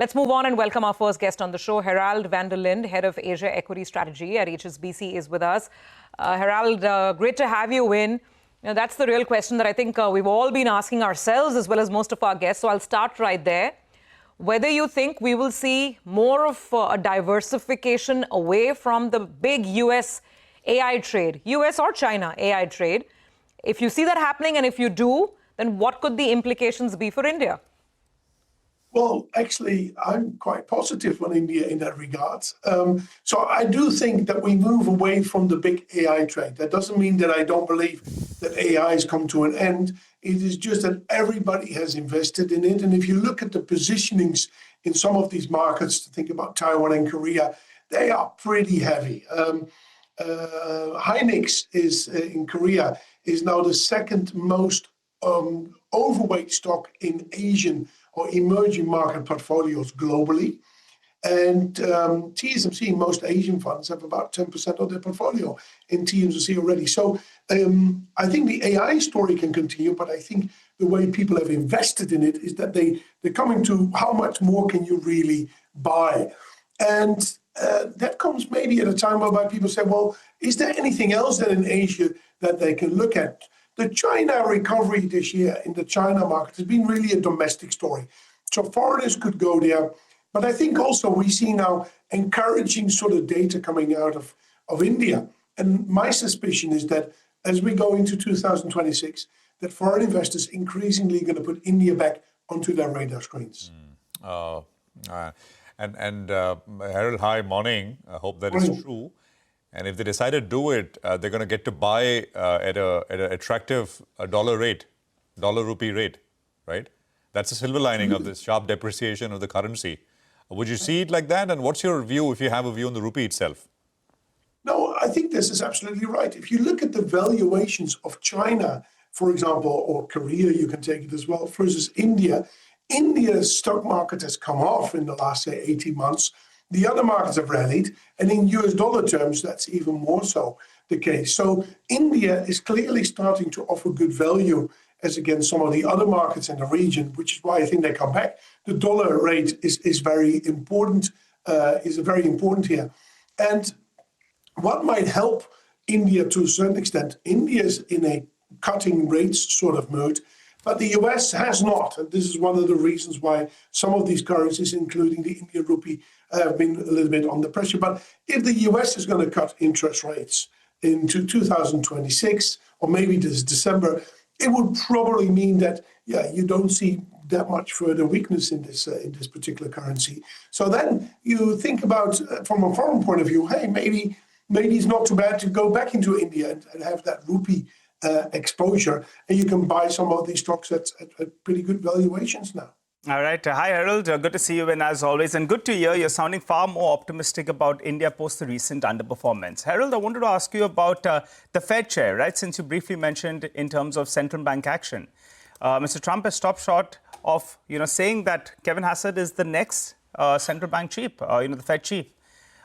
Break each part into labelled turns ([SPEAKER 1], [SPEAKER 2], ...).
[SPEAKER 1] Let's move on and welcome our first guest on the show. Herald van der Linde, Head of Asia Equity Strategy at HSBC, is with us. Herald, great to have you in. That's the real question that I think we've all been asking ourselves as well as most of our guests. So I'll start right there. Whether you think we will see more of a diversification away from the big US AI trade, US or China AI trade. If you see that happening, and if you do, then what could the implications be for India?
[SPEAKER 2] Well, actually, I'm quite positive on India in that regard. So I do think that we move away from the big AI trade. That doesn't mean that I don't believe that AI has come to an end. It is just that everybody has invested in it. And if you look at the positionings in some of these markets, to think about Taiwan and Korea, they are pretty heavy. Hynix is in Korea is now the second most overweight stock in Asian or emerging market portfolios globally. And TSMC, most Asian funds have about 10% of their portfolio in TSMC already. So I think the AI story can continue, but I think the way people have invested in it is that they're coming to how much more can you really buy? And that comes maybe at a time whereby people say, well, is there anything else then in Asia that they can look at? The China recovery this year in the China market has been really a domestic story. So foreigners could go there. But I think also we see now encouraging sort of data coming out of India. And my suspicion is that as we go into 2026, that foreign investors increasingly going to put India back onto their radar screens.
[SPEAKER 3] Herald, hi, morning. I hope that is true. And if they decide to do it, they're going to get to buy at an attractive dollar rupee rate, right? That's the silver lining of this sharp depreciation of the currency. Would you see it like that? And what's your view, if you have a view on the rupee itself?
[SPEAKER 2] No, I think this is absolutely right. If you look at the valuations of China, for example, or Korea, you can take it as well, versus India, India's stock market has come off in the last, say, 18 months. The other markets have rallied, and in US dollar terms, that's even more so the case. So India is clearly starting to offer good value as against some of the other markets in the region, which is why I think they come back. The dollar rate is very important, very important here. And what might help India to a certain extent, India is in a cutting rates sort of mood, but the US has not. And this is one of the reasons why some of these currencies, including the Indian rupee, have been a little bit under pressure. But if the US is going to cut interest rates into 2026, or maybe this December, it would probably mean that, you don't see that much further weakness in this particular currency. So then you think about, from a foreign point of view, hey, maybe it's not too bad to go back into India and have that rupee exposure, and you can buy some of these stocks at pretty good valuations now.
[SPEAKER 4] All right. Hi, Herald. Good to see you in as always. And good to hear you're sounding far more optimistic about India post the recent underperformance. Herald, I wanted to ask you about the Fed chair, right? Since you briefly mentioned in terms of central bank action. Mr. Trump has stopped short of, saying that Kevin Hassett is the next central bank chief, the Fed chief.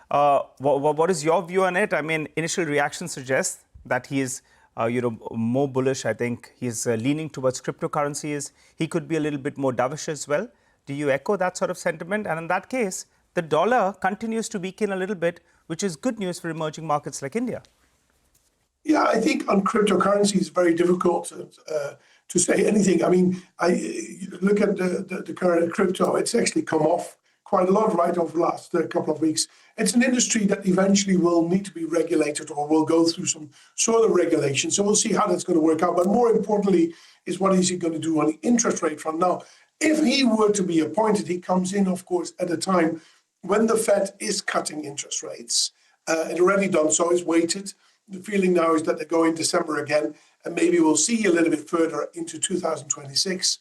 [SPEAKER 4] What is your view on it? I mean, initial reaction suggests that he is more bullish. I think he's leaning towards cryptocurrencies. He could be a little bit more dovish as well. Do you echo that sort of sentiment? And in that case, the dollar continues to weaken a little bit, which is good news for emerging markets like India.
[SPEAKER 2] Yeah, I think on cryptocurrency it's very difficult to say anything. I mean, I look at the current crypto, it's actually come off quite a lot right over the last couple of weeks. It's an industry that eventually will need to be regulated or will go through some sort of regulation. So we'll see how that's going to work out. But more importantly is what is he going to do on the interest rate front. Now, if he were to be appointed, he comes in, of course, at a time when the Fed is cutting interest rates. It already done so, it's waited. The feeling now is that they go in December again, and maybe we'll see a little bit further into 2026.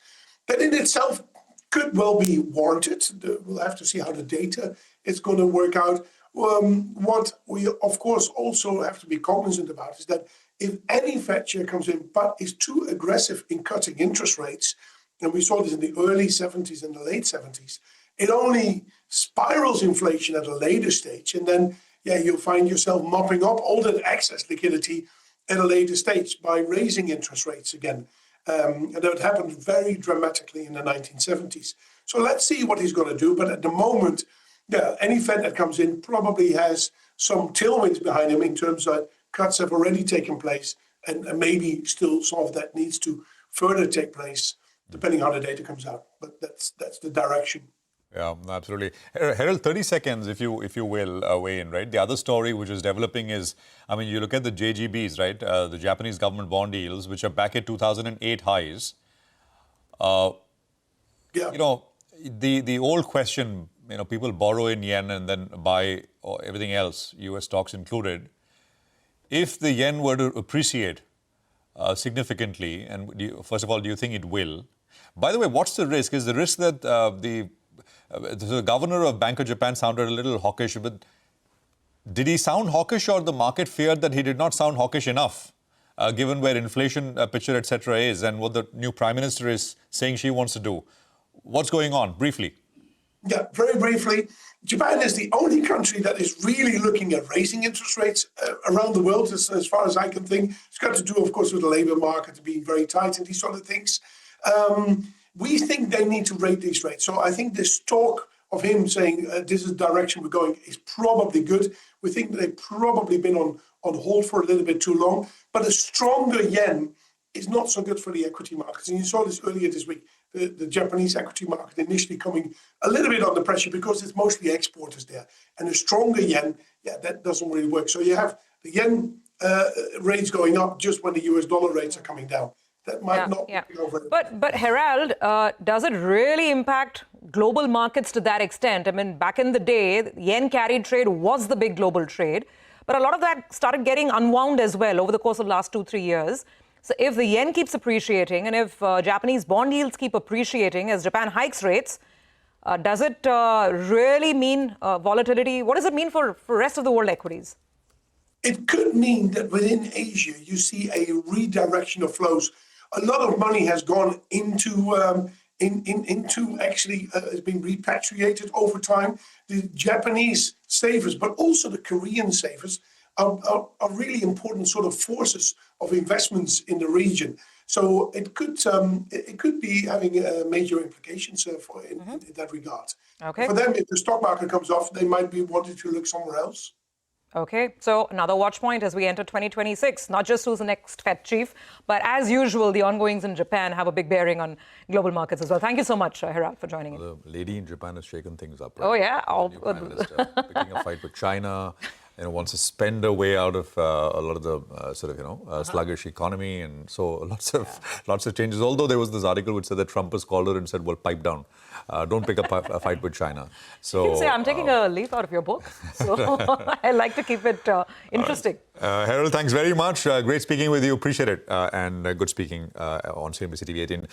[SPEAKER 2] That in itself could well be warranted. We'll have to see how the data is going to work out. What we, of course, also have to be cognizant about is that if any Fed chair comes in but is too aggressive in cutting interest rates, and we saw this in the early 70s and the late 70s, it only spirals inflation at a later stage. And then, you'll find yourself mopping up all that excess liquidity at a later stage by raising interest rates again. And that happened very dramatically in the 1970s. So let's see what he's going to do. But at the moment, yeah, any Fed that comes in probably has some tailwinds behind him in terms of cuts have already taken place, and maybe still some of that needs to further take place, depending how the data comes out. But that's the direction.
[SPEAKER 3] Yeah, absolutely. Herald, 30 seconds, if you will, weigh in, right? The other story which is developing is, I mean, you look at the JGBs, right? The Japanese government bond yields, which are back at 2008 highs.
[SPEAKER 2] Yeah.
[SPEAKER 3] You know, the old question, you know, people borrow in yen and then buy everything else, US stocks included. If the yen were to appreciate significantly, and first of all, do you think it will? By the way, what's the risk? Is the risk that the governor of Bank of Japan sounded a little hawkish, but did he sound hawkish, or the market feared that he did not sound hawkish enough, given where inflation picture, etc. is, and what the new prime minister is saying she wants to do? What's going on, briefly?
[SPEAKER 2] Yeah, very briefly, Japan is the only country that is really looking at raising interest rates around the world, as far as I can think. It's got to do, of course, with the labor market being very tight and these sort of things. We think they need to raise these rates. So I think this talk of him saying this is the direction we're going is probably good. We think they've probably been on hold for a little bit too long. But a stronger yen is not so good for the equity markets. And you saw this earlier this week, the Japanese equity market initially coming a little bit under pressure because it's mostly exporters there. And a stronger yen, yeah, that doesn't really work. So you have the yen rates going up just when the US dollar rates are coming down. That might not be over.
[SPEAKER 1] But Herald, does it really impact global markets to that extent? I mean, back in the day, yen carried trade was the big global trade, but a lot of that started getting unwound as well over the course of the last 2-3 years. So if the yen keeps appreciating and if Japanese bond yields keep appreciating as Japan hikes rates, does it really mean volatility? What does it mean for rest of the world equities?
[SPEAKER 2] It could mean that within Asia, you see a redirection of flows. A lot of money has gone into actually has been repatriated over time. The Japanese savers, but also the Korean savers, are really important sort of forces of investments in the region. So it could be having major implications in that regard.
[SPEAKER 1] Okay.
[SPEAKER 2] For them, if the stock market comes off, they might be wanting to look somewhere else.
[SPEAKER 1] Okay, so another watch point as we enter 2026, not just who's the next Fed chief, but as usual, the ongoings in Japan have a big bearing on global markets as well. Thank you so much, Herald, for joining in.
[SPEAKER 3] The lady in Japan has shaken things up, right?
[SPEAKER 1] Oh, yeah.
[SPEAKER 3] New Prime Minister, picking a fight with China, wants to spend her way out of a lot of the sluggish economy, and so lots of changes. Although there was this article which said that Trump has called her and said, "Well, pipe down, don't pick up a fight with China." So
[SPEAKER 1] you can say I'm taking a leaf out of your book, so I like to keep it interesting.
[SPEAKER 3] Herald, thanks very much. Great speaking with you. Appreciate it, and good speaking on CNBC-TV18.